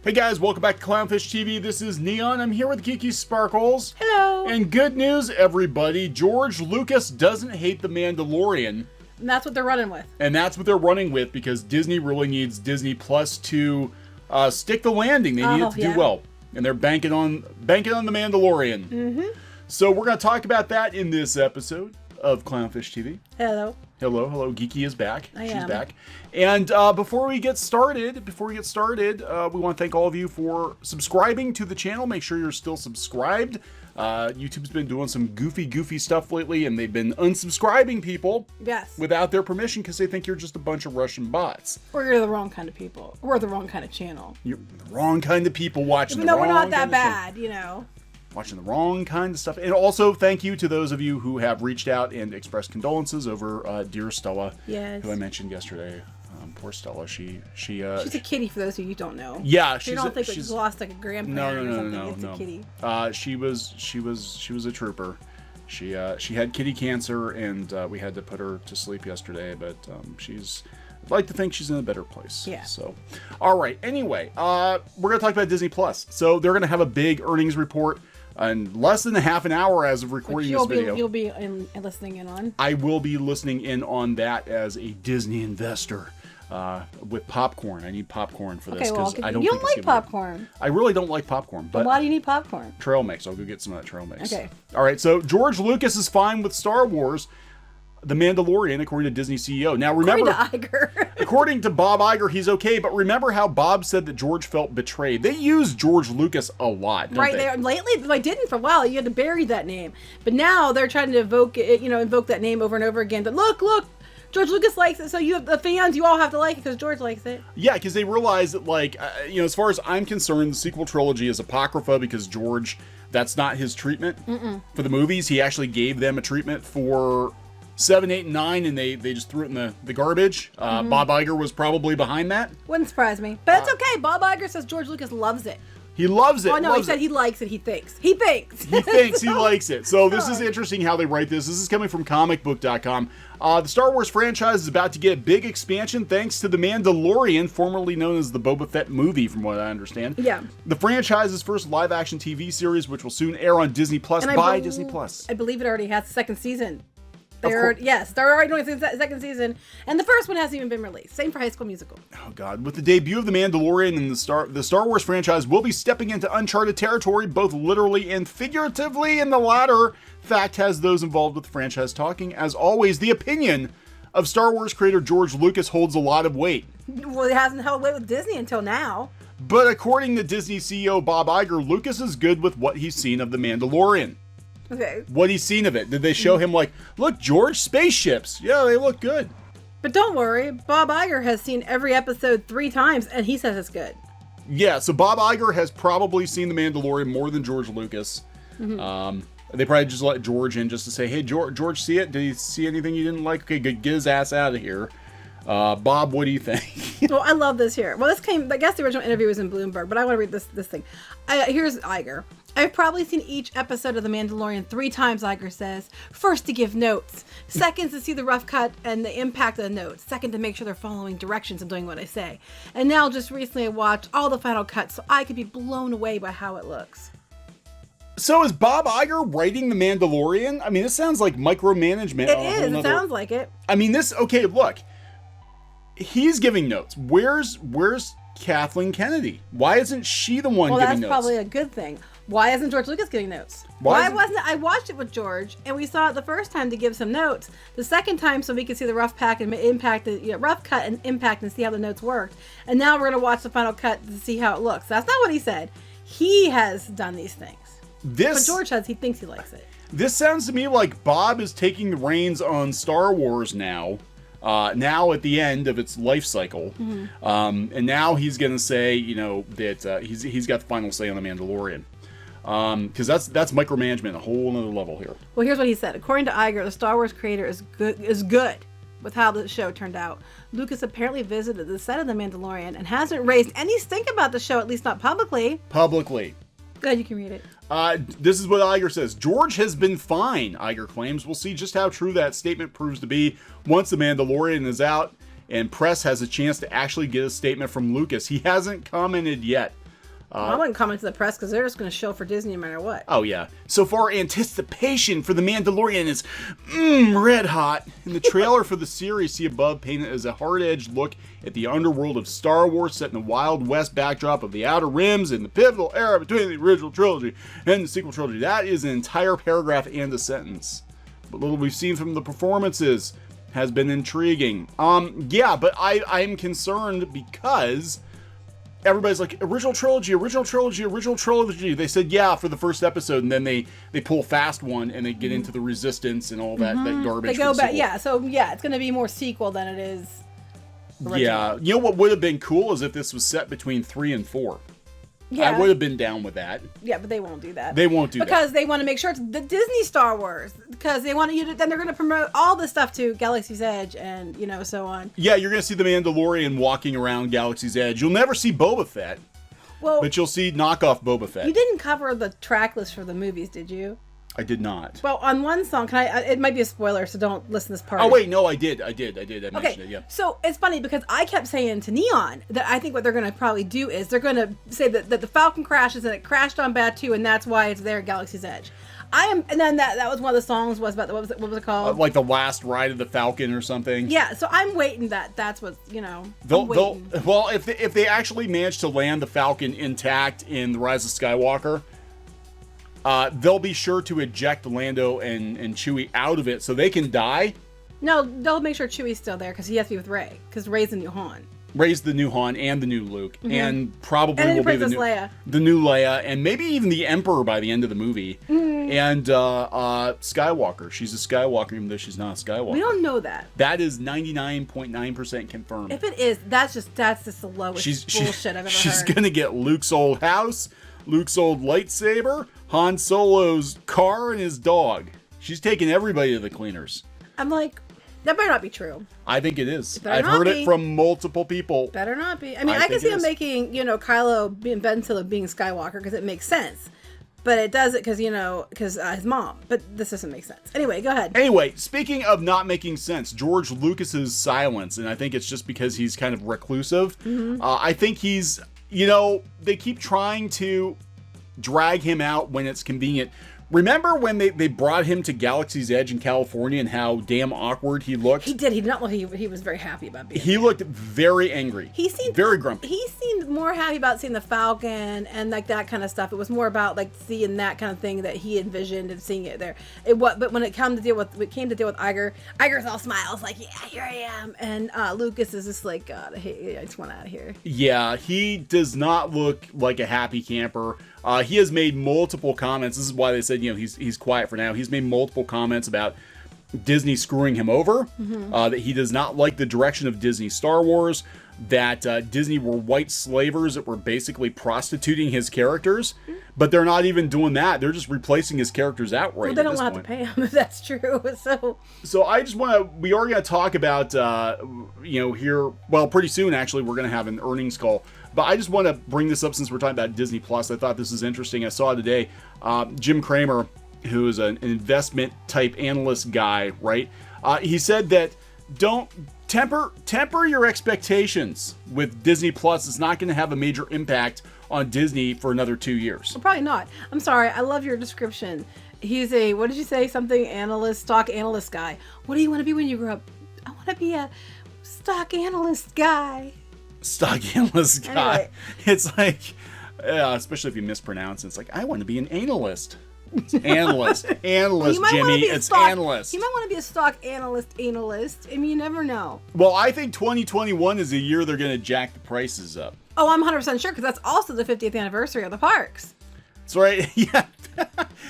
Hey guys, welcome back to Clownfish TV. This is Neon. I'm here with Geeky Sparkles. Hello. And good news, everybody. George Lucas doesn't hate The Mandalorian. And that's what they're running with. And that's what they're running with because Disney really needs Disney Plus to stick the landing. They need it to do well. And they're banking on The Mandalorian. Mm-hmm. So we're going to talk about that in this episode of Clownfish TV. Hello. Hello. Geeky is back. She's back. And before we get started, we want to thank all of you for subscribing to the channel. Make sure you're still subscribed. YouTube's been doing some goofy stuff lately, and they've been unsubscribing people without their permission because they think you're just a bunch of Russian bots. Or you're the wrong kind of people. Or the wrong kind of channel. You're the wrong kind of people watching Even the though wrong we're not that kind of bad, you know. Watching the wrong kind of stuff. And also, thank you to those of you who have reached out and expressed condolences over dear Stella, who I mentioned yesterday. Poor Stella. She's a kitty, for those of you who don't know. Yeah, she's lost like a grandparent or something. It's a kitty. She was a trooper. She had kitty cancer, and we had to put her to sleep yesterday. But I'd like to think she's in a better place. Yeah. So, all right. Anyway, we're gonna talk about Disney Plus. So they're gonna have a big earnings report in less than a half an hour as of recording this video. You'll be listening in on. I will be listening in on that as a Disney investor. With popcorn. I need popcorn for this because I don't. You don't like popcorn. I really don't like popcorn. But why do you need popcorn? Trail mix. I'll go get some of that trail mix. Okay. All right. So George Lucas is fine with Star Wars, The Mandalorian, according to Disney CEO. Now remember, according to Iger. According to Bob Iger, he's okay. But remember how Bob said that George felt betrayed. They use George Lucas a lot, don't they? Lately, they didn't for a while. You had to bury that name, but now they're trying to invoke that name over and over again. But look. George Lucas likes it, so the fans, you all have to like it because George likes it. Yeah, because they realize that, as far as I'm concerned, the sequel trilogy is apocrypha because George, that's not his treatment for the movies. He actually gave them a treatment for 7, 8, and 9, and they just threw it in the garbage. Bob Iger was probably behind that. Wouldn't surprise me, but it's okay. Bob Iger says George Lucas loves it. He loves it. Oh, no, he said he likes it. He thinks. He likes it. So this is interesting how they write this. This is coming from comicbook.com. The Star Wars franchise is about to get a big expansion thanks to The Mandalorian, formerly known as the Boba Fett movie, from what I understand. Yeah. The franchise's first live-action TV series, which will soon air on Disney Plus Disney Plus. I believe it already has the second season. They're already doing the second season, and the first one hasn't even been released. Same for High School Musical. Oh God! With the debut of The Mandalorian and the Star Wars franchise will be stepping into uncharted territory, both literally and figuratively. And the latter fact has those involved with the franchise talking. As always, the opinion of Star Wars creator George Lucas holds a lot of weight. Well, it hasn't held weight with Disney until now. But according to Disney CEO Bob Iger, Lucas is good with what he's seen of The Mandalorian. Okay. What he's seen of it. Did they show him look, George, spaceships. Yeah, they look good. But don't worry, Bob Iger has seen every episode 3 times, and he says it's good. Yeah, so Bob Iger has probably seen The Mandalorian more than George Lucas. They probably just let George in just to say, hey, George, see it? Did he see anything you didn't like? Okay, good. Get his ass out of here. Bob, what do you think? Well, I love this here. Well, I guess the original interview was in Bloomberg, but I want to read this thing. Here's Iger. I've probably seen each episode of The Mandalorian 3 times, Iger says. First, to give notes. Second, to see the rough cut and the impact of the notes. Second, to make sure they're following directions and doing what I say. And now, just recently, I watched all the final cuts so I could be blown away by how it looks. So is Bob Iger writing The Mandalorian? I mean, this sounds like micromanagement. It is. It sounds like it. I mean, look. He's giving notes. Where's Kathleen Kennedy? Why isn't she the one giving notes? Well, that's probably a good thing. Why isn't George Lucas giving notes? Why wasn't I watched it with George, and we saw it the first time to give some notes. The second time so we could see the rough cut and impact, rough cut and impact, and see how the notes worked. And now we're gonna watch the final cut to see how it looks. That's not what he said. He has done these things. But George says he thinks he likes it. This sounds to me like Bob is taking the reins on Star Wars now. Now at the end of its life cycle, and now he's gonna say, that he's got the final say on The Mandalorian. Because that's micromanagement, a whole nother level here. Well, here's what he said. According to Iger, the Star Wars creator is good with how the show turned out. Lucas apparently visited the set of The Mandalorian and hasn't raised any stink about the show, at least not publicly. Go ahead, you can read it. This is what Iger says. George has been fine, Iger claims. We'll see just how true that statement proves to be once The Mandalorian is out and press has a chance to actually get a statement from Lucas. He hasn't commented yet. I wouldn't comment to the press because they're just going to show for Disney no matter what. Oh, yeah. So far, anticipation for The Mandalorian is red hot. In the trailer for the series, see above painted as a hard-edged look at the underworld of Star Wars set in the Wild West backdrop of the Outer Rims and the pivotal era between the original trilogy and the sequel trilogy. That is an entire paragraph and a sentence. But little we've seen from the performances has been intriguing. Yeah, but I'm concerned because everybody's like, original trilogy. They said, yeah, for the first episode, and then they pull fast one, and they get into the Resistance and all that garbage. They go back, yeah, so yeah, it's going to be more sequel than it is original. Yeah, you know what would have been cool is if this was set between 3 and 4. Yeah. I would have been down with that. Yeah, but they won't do that. They won't do that. Because they want to make sure it's the Disney Star Wars. Because they want you to, then they're going to promote all this stuff to Galaxy's Edge and, so on. Yeah, you're going to see the Mandalorian walking around Galaxy's Edge. You'll never see Boba Fett. Well, but you'll see knockoff Boba Fett. You didn't cover the track list for the movies, did you? I did not. Well, on one song, it might be a spoiler, so don't listen to this part. Oh, wait, no, I did. I mentioned it, yeah. So it's funny because I kept saying to Neon that I think what they're going to probably do is they're going to say that the Falcon crashes and it crashed on Batuu and that's why it's there at Galaxy's Edge. And then that was one of the songs was about, what was it called? Like the last ride of the Falcon or something. Yeah, so I'm waiting that's what, Well, if they actually manage to land the Falcon intact in The Rise of Skywalker, they'll be sure to eject Lando and Chewie out of it so they can die. No, they'll make sure Chewie's still there because he has to be with Rey because Rey's the new Han. Rey's the new Han and the new Luke, and probably and will be the new Leia, and maybe even the Emperor by the end of the movie. And Skywalker, she's a Skywalker even though she's not a Skywalker. We don't know that. That is 99.9% confirmed. If it is, that's just the lowest bullshit I've ever heard. She's gonna get Luke's old house, Luke's old lightsaber, Han Solo's car, and his dog. She's taking everybody to the cleaners. I'm like, that better not be true. I think it is. I've heard it from multiple people. Better not be. I mean, I can see them making, Kylo being Ben Solo being Skywalker because it makes sense. But it does it because, his mom. But this doesn't make sense. Anyway, go ahead. Anyway, speaking of not making sense, George Lucas's silence, and I think it's just because he's kind of reclusive. I think he's, they keep trying to drag him out when it's convenient. Remember when they brought him to Galaxy's Edge in California and how damn awkward he looked? He did. He did not look. He was very happy about being. He looked very angry. He seemed very grumpy. He seemed more happy about seeing the Falcon and like that kind of stuff. It was more about like seeing that kind of thing that he envisioned and seeing it there. But when it came to deal with Iger, Iger's all smiles like, yeah, here I am, and Lucas is just like, God, I just want out of here. Yeah, he does not look like a happy camper. He has made multiple comments. This is why they said, he's quiet for now. He's made multiple comments about Disney screwing him over, that he does not like the direction of Disney Star Wars, that Disney were white slavers that were basically prostituting his characters, but they're not even doing that. They're just replacing his characters outright. Well, they don't want to pay him if that's true. So I just we are going to talk about, here, well, pretty soon, actually, we're going to have an earnings call. But I just want to bring this up since we're talking about Disney Plus. I thought this is interesting. I saw today Jim Cramer, who is an investment type analyst guy, right? He said that don't temper your expectations with Disney Plus. It's not going to have a major impact on Disney for another 2 years. Well, probably not. I'm sorry. I love your description. He's a, what did you say? Something analyst, stock analyst guy. What do you want to be when you grow up? I want to be a stock analyst guy. Stock analyst guy. Anyway. It's like, especially if you mispronounce it, it's like, I want to be an analyst. It's analyst. Analyst, Jimmy. It's analyst. You might want to be a stock analyst. I mean, you never know. Well, I think 2021 is the year they're going to jack the prices up. Oh, I'm 100% sure because that's also the 50th anniversary of the parks. That's right. Yeah.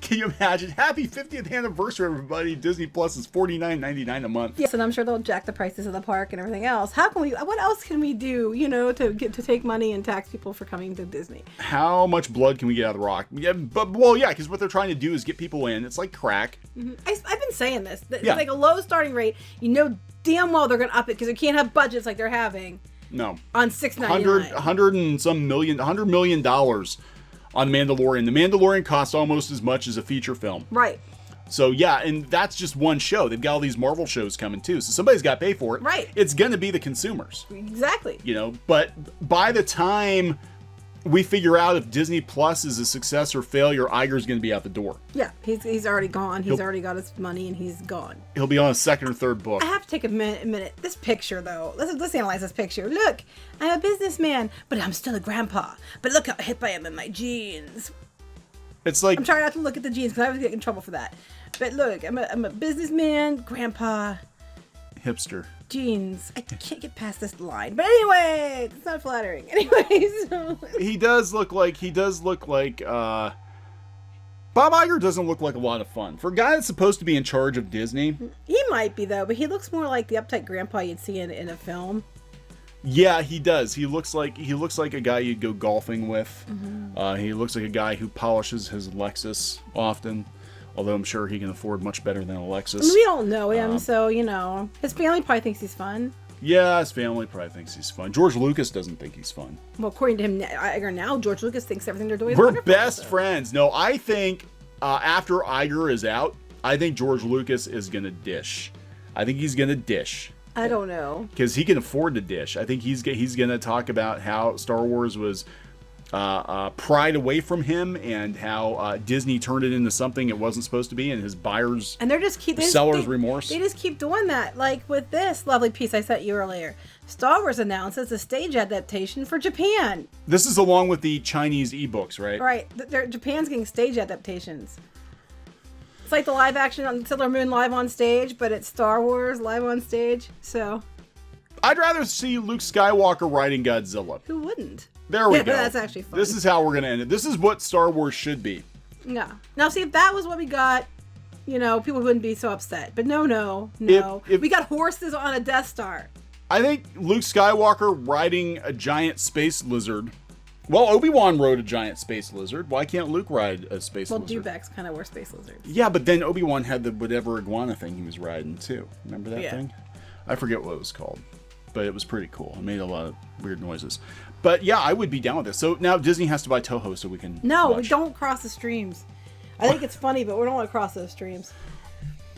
Can you imagine? Happy 50th anniversary, everybody. Disney Plus is $49.99 a month. Yes, and I'm sure they'll jack the prices of the park and everything else. What else can we do, to take money and tax people for coming to Disney? How much blood can we get out of the rock? Yeah, because what they're trying to do is get people in. It's like crack. I've been saying this. It's like a low starting rate. You know damn well they're going to up it because they can't have budgets like they're having. No. On $6.99. $100 million on Mandalorian. The Mandalorian costs almost as much as a feature film. Right. So, yeah, and that's just one show. They've got all these Marvel shows coming, too. So somebody's got to pay for it. Right. It's going to be the consumers. Exactly. But by the time we figure out if Disney Plus is a success or failure, Iger's going to be out the door. Yeah, he's already gone. He's already got his money and he's gone. He'll be on a second or third book. I have to take a minute. This picture, though. Let's analyze this picture. Look, I'm a businessman, but I'm still a grandpa. But look how hip I am in my jeans. It's like... I'm trying not to look at the jeans because I always get in trouble for that. But look, I'm a businessman, grandpa. Hipster. Jeans. I can't get past this line. But anyway, it's not flattering. Anyways. He does look like... Bob Iger doesn't look like a lot of fun. For a guy that's supposed to be in charge of Disney... He might be, though, but he looks more like the uptight grandpa you'd see in a film. Yeah, he does. He looks like a guy you'd go golfing with. Mm-hmm. He looks like a guy who polishes his Lexus often. Although I'm sure he can afford much better than a Lexus. We don't know him, so, you know. His family probably thinks he's fun. Yeah, his family probably thinks he's fun. George Lucas doesn't think he's fun. Well, according to him, Iger now, George Lucas thinks everything they're doing is We're wonderful. best friends. No, I think after Iger is out, I think George Lucas is going to dish. I think he's going to dish. I don't know. Because he can afford to dish. I think he's going to talk about how Star Wars was... pried away from him and how Disney turned it into something it wasn't supposed to be, and his buyers and they're just seller's remorse. They just keep doing that. Like with this lovely piece I sent you earlier, Star Wars announces a stage adaptation for Japan. This is along with the Chinese ebooks, right? Right. Japan's getting stage adaptations. It's like the live action on Sailor Moon live on stage, but it's Star Wars live on stage. So I'd rather see Luke Skywalker riding Godzilla. who wouldn't? There we go. That's actually fun. This is how we're going to end it. This is what Star Wars should be. Yeah. Now, see, if that was what we got, you know, people wouldn't be so upset. But no. We got horses on a Death Star. I think Luke Skywalker riding a giant space lizard. Well, Obi-Wan rode a giant space lizard. Why can't Luke ride a space lizard? Well, Dewbacks kind of were space lizards. Yeah, but then Obi-Wan had the whatever iguana thing he was riding, too. Remember that thing? I forget what it was called. But it was pretty cool. It made a lot of weird noises. But yeah, I would be down with this. So now Disney has to buy Toho so we can watch. We don't cross the streams. I think it's funny, but we don't want to cross those streams.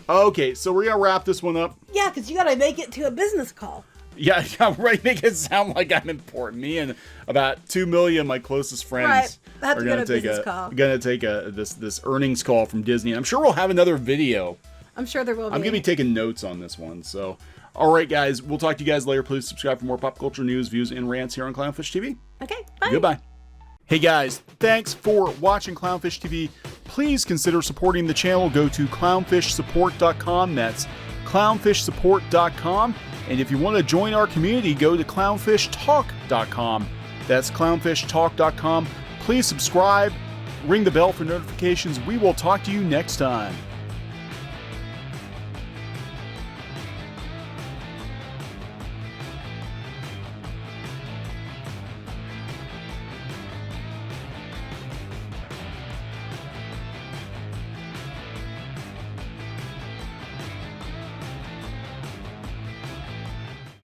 Okay, so we're going to wrap this one up. Yeah, because you got to make it to a business call. Yeah, right. Make it sound like I'm important. Me and about 2 million of my closest friends are going to take this earnings call from Disney. And I'm sure we'll have another video. I'm sure there will be. I'm going to be taking notes on this one. So, all right, guys. We'll talk to you guys later. Please subscribe for more pop culture news, views, and rants here on Clownfish TV. Okay, bye. Goodbye. Hey, guys. Thanks for watching Clownfish TV. Please consider supporting the channel. Go to clownfishsupport.com. That's clownfishsupport.com. And if you want to join our community, go to clownfishtalk.com. That's clownfishtalk.com. Please subscribe, ring the bell for notifications. We will talk to you next time.